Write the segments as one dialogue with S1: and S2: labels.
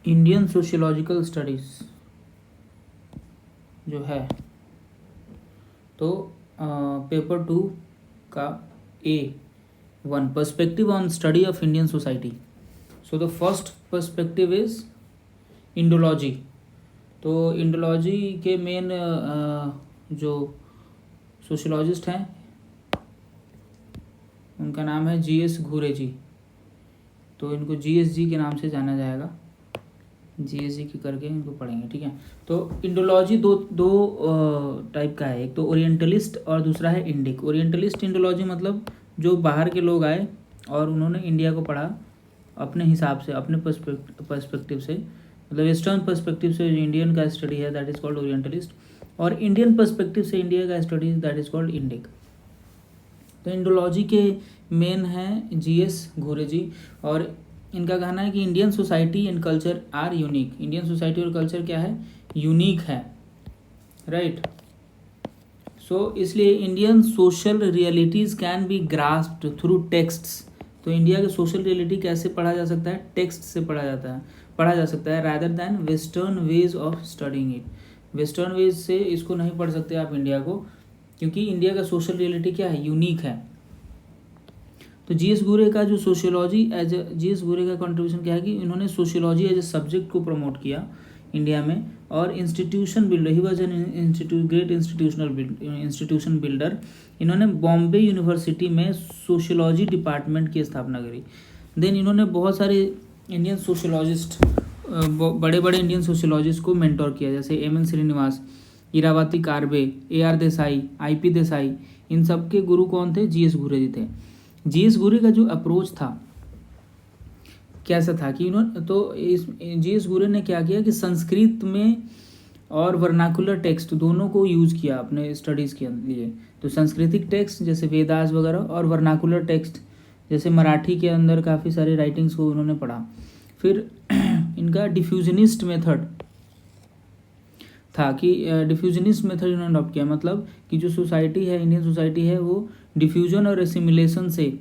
S1: Indian sociological studies जो है, तो पेपर 2 का A1 perspective on study of Indian society. So the first perspective is Indology. तो Indology के मेन जो सोशियोलॉजिस्ट हैं उनका नाम है GS घूरे जी। तो इनको GS जी के नाम से जाना जाएगा, GS जी के करके इनको पढ़ेंगे, ठीक है। तो इंडोलॉजी दो टाइप का है, एक तो ओरिएंटलिस्ट और दूसरा है इंडिक। ओरिएंटलिस्ट इंडोलॉजी मतलब जो बाहर के लोग आए और उन्होंने इंडिया को पढ़ा अपने हिसाब से, अपने पर्सपेक्टिव से, मतलब वेस्टर्न पर्सपेक्टिव से जो इंडियन का स्टडी है दैट इज़ कॉल्ड ओरिएंटलिस्ट, और इंडियन पर्सपेक्टिव से इंडिया का study that is called Indic. तो इंडोलॉजी के मेन हैं GS घूरे जी, और इनका कहना है कि Indian society and culture are unique. Indian society और कल्चर क्या है, यूनिक है, राइट। सो इसलिए Indian social realities can be grasped through texts. तो इंडिया के सोशल रियलिटी कैसे पढ़ा जा सकता है, टेक्स्ट से पढ़ा जा सकता है rather than western ways of studying it. Western ways से इसको नहीं पढ़ सकते आप इंडिया को, क्योंकि इंडिया का सोशल रियलिटी क्या है, यूनिक है। तो GS घूरे का जो सोशियोलॉजी GS घूरे का कंट्रीब्यूशन क्या है कि इन्होंने सोशियोलॉजी एज ए सब्जेक्ट को प्रमोट किया इंडिया में, और institution builder, he was an great institution builder. इन्होंने बॉम्बे यूनिवर्सिटी में सोशियोलॉजी डिपार्टमेंट की स्थापना करी। देन इन्होंने बहुत सारे इंडियन सोशियोलॉजिस्ट, बड़े बड़े इंडियन सोशियोलॉजिस्ट को मेंटोर किया, जैसे MN Srinivas, Iravati कार्बे, AR Desai, IP Desai. इन सब के गुरु कौन थे, GS घूरे जी थे। GS घूरे का जो अप्रोच था कैसा था कि इन्होंने, तो इस GS घूरे ने क्या किया कि संस्कृत में और वर्नाकुलर टेक्स्ट दोनों को यूज़ किया अपने स्टडीज़ के लिए। तो सांस्कृतिक टेक्स्ट जैसे वेदास वगैरह, और वर्नाकुलर टेक्स्ट जैसे मराठी के अंदर काफ़ी सारे राइटिंग्स को उन्होंने पढ़ा। फिर इनका डिफ्यूजनिस्ट मेथड था कि डिफ्यूजनिस्ट मेथड इन्होंने अडॉप्ट किया, मतलब कि जो सोसाइटी है, इंडियन सोसाइटी है, वो डिफ्यूजन और एसिमिलेशन से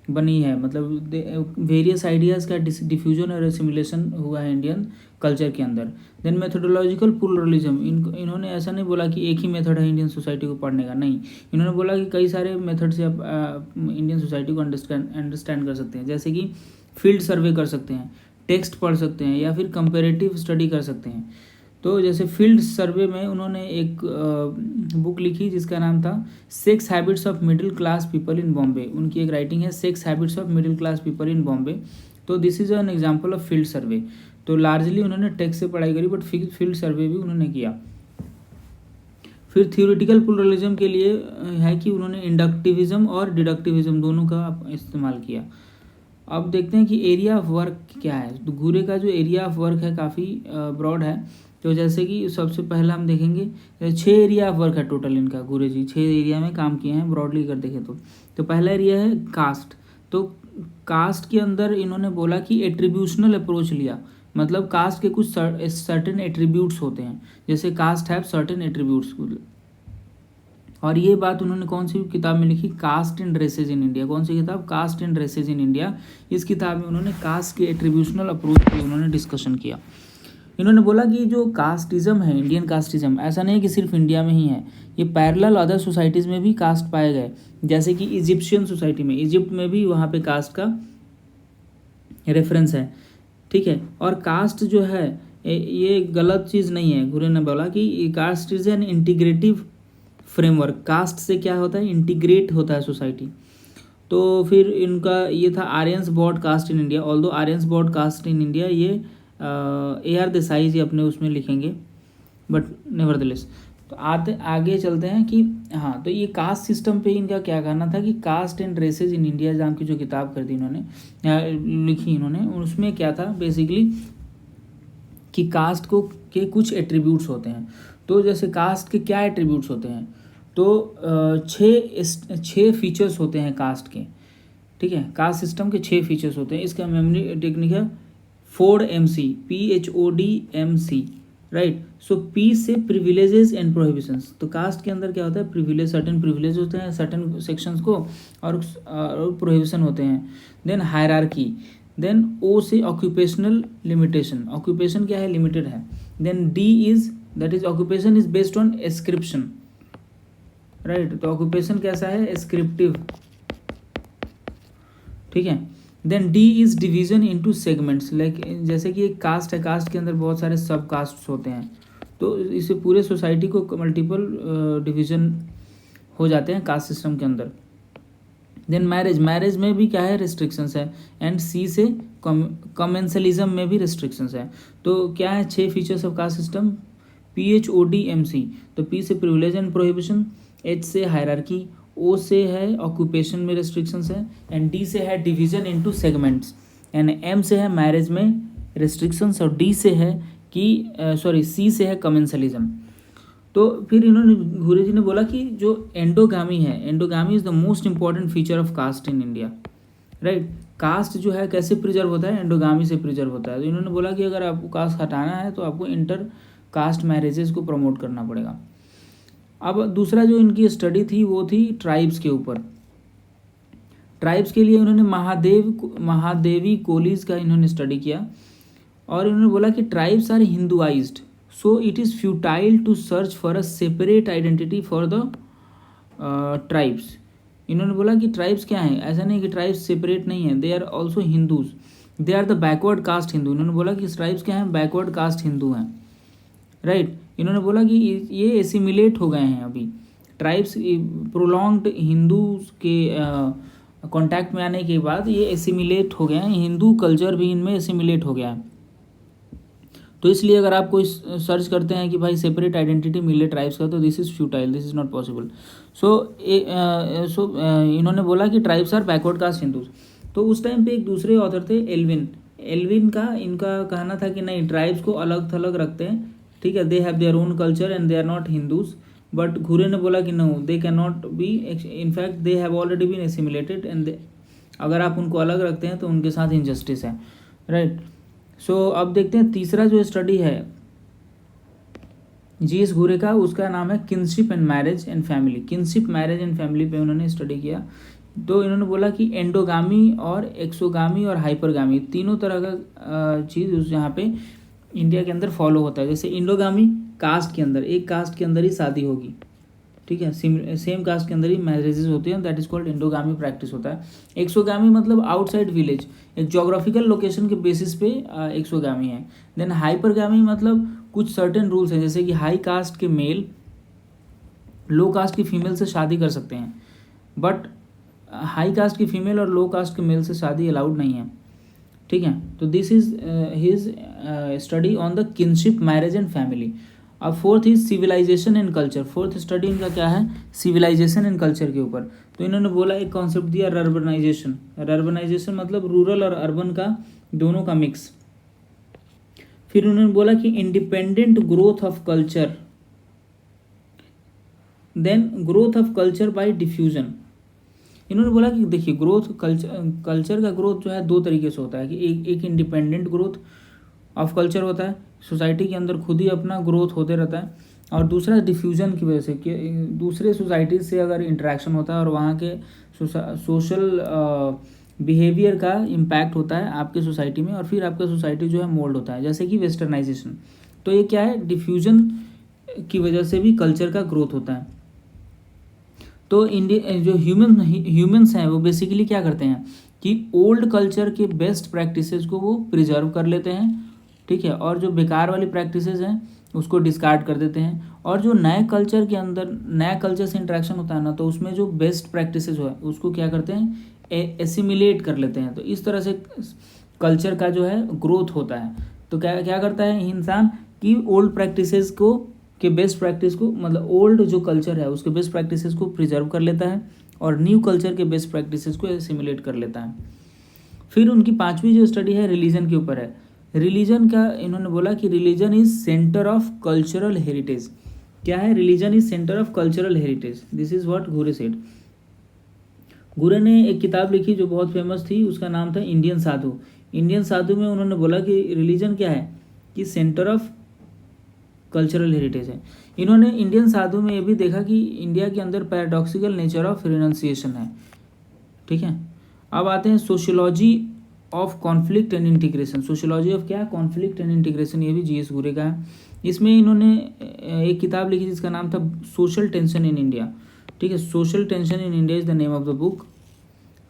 S1: बनी है, मतलब वेरियस आइडियाज़ का डिफ्यूजन और एसिमिलेशन हुआ है इंडियन कल्चर के अंदर। देन मेथोडोलॉजिकल प्लुरलिज्म, इन्होंने ऐसा नहीं बोला कि एक ही मेथड है इंडियन सोसाइटी को पढ़ने का, नहीं, इन्होंने बोला कि कई सारे मेथड से आप इंडियन सोसाइटी को अंडरस्टैंड कर सकते हैं, जैसे कि फील्ड सर्वे कर सकते हैं, टेक्स्ट पढ़ सकते हैं, या फिर कंपेरेटिव स्टडी कर सकते हैं। तो जैसे फील्ड सर्वे में उन्होंने एक बुक लिखी जिसका नाम था sex habits of middle class people in Bombay. उनकी एक राइटिंग है sex habits of middle class people in Bombay. तो this is an example of field survey. तो लार्जली उन्होंने टेक्स्ट से पढ़ाई करी, बट फील्ड सर्वे भी उन्होंने किया। फिर थ्योरेटिकल प्लुरलिज्म के लिए है कि उन्होंने इंडक्टिविज्म और डिडक्टिविज्म दोनों का इस्तेमाल किया। अब देखते हैं कि एरिया ऑफ वर्क क्या है। तो घूरे का जो एरिया ऑफ वर्क है काफ़ी ब्रॉड है। तो जैसे कि सबसे पहला हम देखेंगे 6 एरिया ऑफ वर्क है टोटल इनका, घूरे जी 6 एरिया में काम किए हैं ब्रॉडली कर देखें तो पहला एरिया है कास्ट। तो कास्ट के अंदर इन्होंने बोला कि एट्रीब्यूशनल अप्रोच लिया, मतलब कास्ट के कुछ सर्टेन एट्रीब्यूट्स होते हैं, जैसे कास्ट हैव सर्टेन एट्रीब्यूट्स। और ये बात उन्होंने कौन सी किताब में लिखी, caste and races in India. कौन सी किताब, caste and races in India. इस किताब में उन्होंने कास्ट के एट्रीब्यूशनल अप्रोच पे उन्होंने डिस्कशन किया। इन्होंने बोला कि जो कास्टिज्म है, इंडियन कास्टिज्म, ऐसा नहीं कि सिर्फ इंडिया में ही है, ये पैरेलल अदर सोसाइटीज़ में भी कास्ट पाए गए, जैसे कि इजिप्शियन सोसाइटी में, इजिप्ट में भी वहाँ पे कास्ट का रेफरेंस है, ठीक है। और कास्ट जो है ये गलत चीज़ नहीं है। घुरे ने बोला कि caste is an integrative framework. Caste से क्या होता है, इंटीग्रेट होता है सोसाइटी। तो फिर इनका ये था Aryans brought caste in India. Although Aryans brought caste in India ये AR देसाई जी अपने उसमें लिखेंगे, बट नेवरदलेस। तो आगे चलते हैं कि हाँ, तो ये कास्ट सिस्टम पे इनका क्या कहना था कि caste and races in India नाम की जो किताब कर दी इन्होंने लिखी इन्होंने, उसमें क्या था बेसिकली कि कास्ट को के कुछ एट्रीब्यूट्स होते हैं। तो जैसे कास्ट के क्या एट्रीब्यूट्स होते हैं, तो 6 फीचर्स होते हैं कास्ट के, ठीक है। कास्ट सिस्टम के 6 फीचर्स होते हैं। इसका मेमोरी टेक्निक है फोर्ड MC, PHODMC, राइट। सो P से प्रिविलेजेस एंड प्रोहिबिशंस। तो कास्ट के अंदर क्या होता है, प्रिविलेज, सर्टेन प्रिविलेज होते हैं सर्टेन सेक्शंस को, और प्रोहिबिशन होते हैं। देन हायरार्की, देन ओ से ऑक्यूपेशनल लिमिटेशन, ऑक्यूपेशन क्या है, लिमिटेड है। Then D is, that is occupation is based on ascription, right, तो ऑक्यूपेशन कैसा है, एस्क्रिप्टिव, ठीक है। Then D is division into segments, like जैसे कि एक कास्ट है, कास्ट के अंदर बहुत सारे सब कास्ट होते हैं, तो इसे पूरे सोसाइटी को मल्टीपल डिवीजन हो जाते हैं कास्ट सिस्टम के अंदर। देन मैरिज, मैरिज में भी क्या है, रिस्ट्रिक्शंस है। एंड सी से कमेंसलिज्म में भी रिस्ट्रिक्शंस है। तो क्या है 6 features of caste system, PHODMC, तो P से प्रिविलेज एंड प्रोहिबिशन, H से हायरार्की, O से है ऑक्यूपेशन में रिस्ट्रिक्शंस है, एंड D से है division into segments, and M से है मैरिज में रिस्ट्रिक्शंस, और D से है कि C से है कमेंसलिज्म। तो फिर इन्होंने, घुरे जी ने बोला कि जो एंडोगामी है, endogamy is the most important feature of caste in India, right. Caste जो है कैसे प्रिजर्व होता है, एंडोगामी से प्रिजर्व होता है। तो इन्होंने बोला कि अगर आपको कास्ट हटाना है तो आपको इंटर कास्ट मैरिजेस को प्रमोट करना पड़ेगा। अब दूसरा जो इनकी स्टडी थी वो थी ट्राइब्स के ऊपर। ट्राइब्स के लिए उन्होंने महादेवी कोलीज का इन्होंने स्टडी किया, और इन्होंने बोला कि tribes are Hinduised, so it is futile to search for a separate identity for the tribes. इन्होंने बोला कि ट्राइब्स क्या हैं, ऐसा नहीं कि ट्राइब्स सेपरेट नहीं है, they are also Hindus, they are the backward caste Hindu. इन्होंने बोला कि ट्राइब्स क्या हैं, बैकवर्ड कास्ट हिंदू हैं, राइट। इन्होंने बोला कि ये एसिमिलेट हो गए हैं अभी, ट्राइब्स प्रोलॉन्ग्ड हिंदूज के कांटेक्ट में आने के बाद ये एसिमिलेट हो गए हैं, हिंदू कल्चर भी इनमें एसिमिलेट हो गया है। तो इसलिए अगर आप कोई सर्च करते हैं कि भाई सेपरेट आइडेंटिटी मिले ट्राइब्स का, तो this is futile, this is not possible. So इन्होंने बोला कि tribes are backward caste Hindus. तो उस टाइम पे एक दूसरे ऑथर थे एल्विन का इनका कहना था कि नहीं, ट्राइब्स को अलग थलग रखते हैं, ठीक है, they have their own culture and they are not Hindus. But Ghurye ने बोला कि no, they can not be, in fact they have already been assimilated, and अगर आप उनको अलग रखते हैं तो उनके साथ इनजस्टिस है, राइट। सो अब देखते हैं तीसरा जो स्टडी है GS घुरे का, उसका नाम है kinship and marriage and family. Kinship, marriage and family पे उन्होंने स्टडी किया। तो इन्होंने बोला कि एंडोगामी और एक्सोगामी और हाइपरगामी तीनों तरह का चीज़ उस यहाँ पे इंडिया के अंदर फॉलो होता है। जैसे इंडोगामी, कास्ट के अंदर, एक कास्ट के अंदर ही शादी होगी, ठीक है, सेम कास्ट के अंदर ही मैरिजेस होती हैं, दैट इज कॉल्ड इंडोगामी प्रैक्टिस होता है। एक्सोगामी मतलब आउटसाइड विलेज, एक जोग्राफिकल लोकेशन के बेसिस पे एक्सोगामी है। देन हाइपरगामी मतलब कुछ सर्टेन रूल्स हैं, जैसे कि हाई कास्ट के मेल लो कास्ट की फीमेल से शादी कर सकते हैं, बट हाई कास्ट की फीमेल और लो कास्ट के मेल से शादी अलाउड नहीं है, ठीक है। तो this is his study on the kinship, marriage and family. अब fourth is civilisation and culture. Fourth study इनका क्या है, सिविलाइजेशन एंड कल्चर के ऊपर। तो इन्होंने बोला, एक कॉन्सेप्ट दिया रर्बनाइजेशन। रर्बनाइजेशन मतलब रूरल और अर्बन का दोनों का मिक्स। फिर उन्होंने बोला कि independent growth of culture, then growth of culture by diffusion. इन्होंने बोला कि देखिए, ग्रोथ कल्चर का ग्रोथ जो है दो तरीके से होता है, कि एक इंडिपेंडेंट ग्रोथ ऑफ कल्चर होता है, सोसाइटी के अंदर खुद ही अपना ग्रोथ होते रहता है, और दूसरा डिफ्यूजन की वजह से, कि दूसरे सोसाइटी से अगर इंटरेक्शन होता है और वहाँ के सोशल बिहेवियर का इम्पैक्ट होता है आपके सोसाइटी में, और फिर आपका सोसाइटी जो है मोल्ड होता है, जैसे कि वेस्टर्नाइजेशन। तो ये क्या है, डिफ्यूजन की वजह से भी कल्चर का ग्रोथ होता है। तो इंडिया जो ह्यूमंस हैं वो बेसिकली क्या करते हैं कि ओल्ड कल्चर के बेस्ट प्रैक्टिसेस को वो प्रिजर्व कर लेते हैं, ठीक है, और जो बेकार वाली प्रैक्टिसेस हैं उसको डिस्कार्ड कर देते हैं, और जो नए कल्चर के अंदर नया कल्चर से इंटरेक्शन होता है ना, तो उसमें जो बेस्ट प्रैक्टिसेस है उसको क्या करते हैं, एसिमिलेट कर लेते हैं। तो इस तरह से कल्चर का जो है ग्रोथ होता है। तो क्या क्या करता है इंसान कि ओल्ड प्रैक्टिसेस को के बेस्ट प्रैक्टिस को, मतलब ओल्ड जो कल्चर है उसके बेस्ट प्रैक्टिसेस को प्रिजर्व कर लेता है, और न्यू कल्चर के बेस्ट प्रैक्टिसेस को एसिमिलेट कर लेता है। फिर उनकी पांचवी जो स्टडी है रिलीजन के ऊपर है। रिलीजन का इन्होंने बोला कि religion is centre of cultural heritage. क्या है, religion is centre of cultural heritage, this is what घुरे सेड। घुरे ने एक किताब लिखी जो बहुत फेमस थी, उसका नाम था इंडियन साधु। इंडियन साधु में उन्होंने बोला कि रिलीजन क्या है, कि सेंटर ऑफ कल्चरल हेरिटेज है। इन्होंने इंडियन साधु में ये भी देखा कि इंडिया के अंदर पैराडॉक्सिकल नेचर ऑफ रिनंसिएशन है, ठीक है। अब आते हैं sociology of conflict and integration, sociology of क्या है, कॉन्फ्लिक्ट एंड इंटीग्रेशन, ये भी जीएस घूरे का है। इसमें इन्होंने एक किताब लिखी जिसका नाम था सोशल टेंशन इन इंडिया, ठीक है, social tension in India is the name of the book,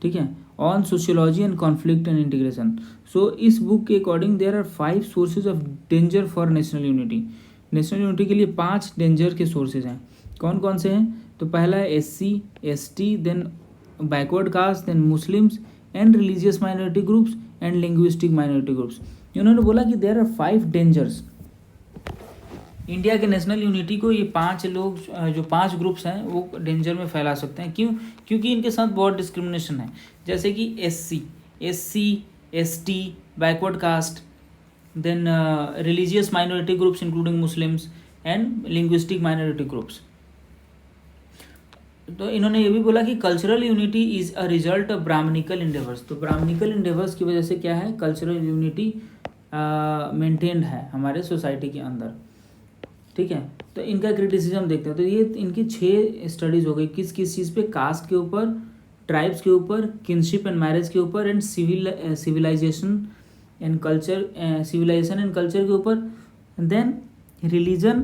S1: ठीक है, on sociology and conflict and integration. So इस बुक के according there are 5 sources of danger for national unity, national unity के लिए 5 danger के sources हैं। कौन कौन से हैं? तो पहला है SC ST, then backward caste, then Muslims and religious minority groups and linguistic minority groups. इन्होंने बोला कि देयर आर 5 डेंजर्स इंडिया के नेशनल यूनिटी को, ये 5 लोग जो 5 ग्रुप्स हैं वो डेंजर में फैला सकते हैं। क्यों? क्योंकि इनके साथ बहुत डिस्क्रिमिनेशन है, जैसे कि SC ST, backward caste, then religious minority groups including Muslims and linguistic minority groups. तो इन्होंने ये भी बोला कि cultural unity is a result of Brahmanical endeavours, तो ब्राह्मणिकल इंडेवर्स की वजह से क्या है, कल्चरल यूनिटी मेंटेन्ड है हमारे सोसाइटी के अंदर, ठीक है। तो इनका क्रिटिसिज्म देखते हैं। तो ये इनकी 6 स्टडीज हो गई, किस किस चीज़ पे, कास्ट के ऊपर, ट्राइब्स के ऊपर, किनशिप एंड मैरिज के ऊपर, and civilisation and culture, civilisation and culture के ऊपर, देन रिलीजन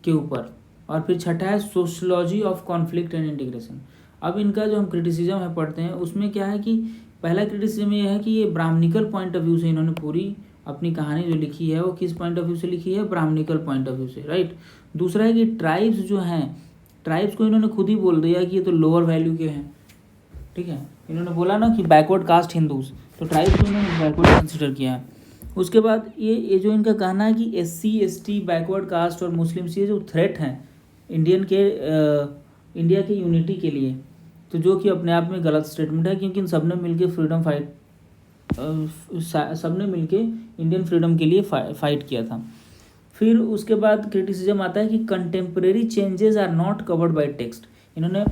S1: के ऊपर, और फिर छठा है sociology of conflict and integration. अब इनका जो हम क्रिटिसिज्म है पढ़ते हैं उसमें क्या है कि पहला क्रिटिसिज्म ये है कि ये ब्राह्मणिकल पॉइंट ऑफ व्यू से इन्होंने पूरी अपनी कहानी जो लिखी है वो किस पॉइंट ऑफ व्यू से लिखी है, ब्राह्मणिकल पॉइंट ऑफ व्यू से, राइट। दूसरा है कि ट्राइब्स जो हैं, ट्राइब्स को इन्होंने खुद ही बोल दिया कि ये तो लोअर वैल्यू के हैं, ठीक है। इन्होंने बोला ना कि बैकवर्ड कास्ट हिंदूज, तो ट्राइब्स को इन्होंने बैकवर्ड कंसिडर किया है। उसके बाद ये जो इनका कहना है कि SC ST, बैकवर्ड कास्ट और मुस्लिम्स ये जो थ्रेट हैं इंडिया के यूनिटी के लिए, तो जो कि अपने आप में गलत स्टेटमेंट है, क्योंकि इन सब ने मिलकर फ्रीडम फाइट, सब ने मिलके इंडियन फ्रीडम के लिए फाइट किया था। फिर उसके बाद क्रिटिसिज्म आता है कि contemporary changes are not covered by text. इन्होंने,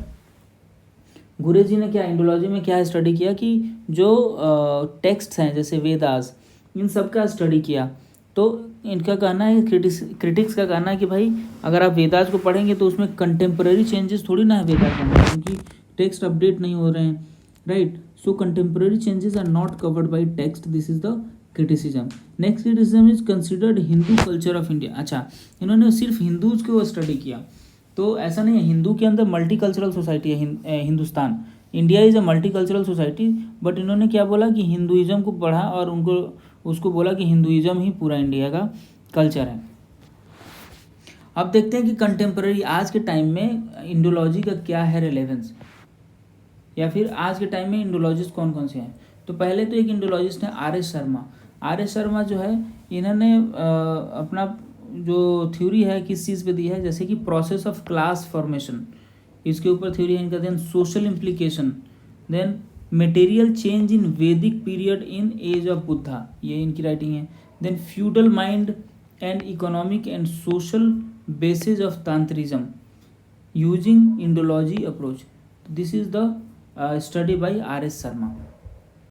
S1: घुरे जी ने क्या इंडोलॉजी में क्या स्टडी किया कि जो टेक्स्ट हैं जैसे वेदास, इन सब का स्टडी किया। तो इनका कहना है, क्रिटिक्स का कहना है कि भाई अगर आप वेदास को पढ़ेंगे तो उसमें कंटेम्प्रेरी चेंजेस थोड़ी ना है वेदास में, क्योंकि टेक्स्ट अपडेट नहीं हो रहे हैं, right. So contemporary changes are not covered by text, this is the criticism. Next criticism is considered Hindu culture of India. अच्छा, इन्होंने सिर्फ हिंदूज को स्टडी किया, तो ऐसा नहीं है, हिंदू के अंदर मल्टी कल्चरल सोसाइटी है Hindustan, India is a multi cultural society. But इन्होंने क्या बोला कि हिंदुइज्म को पढ़ा और उसको बोला कि हिंदुइज्म ही पूरा इंडिया का कल्चर है। अब देखते हैं कि कंटेम्प्रेरी आज के टाइम में इंडोलॉजी का क्या है रेलेवेंस, या फिर आज के टाइम में इंडोलॉजिस्ट कौन कौन से हैं। तो पहले तो एक इंडोलॉजिस्ट है RS शर्मा। RS शर्मा जो है, इन्होंने अपना जो थ्योरी है किस चीज़ पे दी है, जैसे कि प्रोसेस ऑफ क्लास फॉर्मेशन, इसके ऊपर थ्योरी है इनका। Then social implication, then material change in Vedic period in age of Buddha, ये इनकी राइटिंग है। Then feudal mind and economic and social basis of tantrism using Indology approach, this is the study by RS Sharma.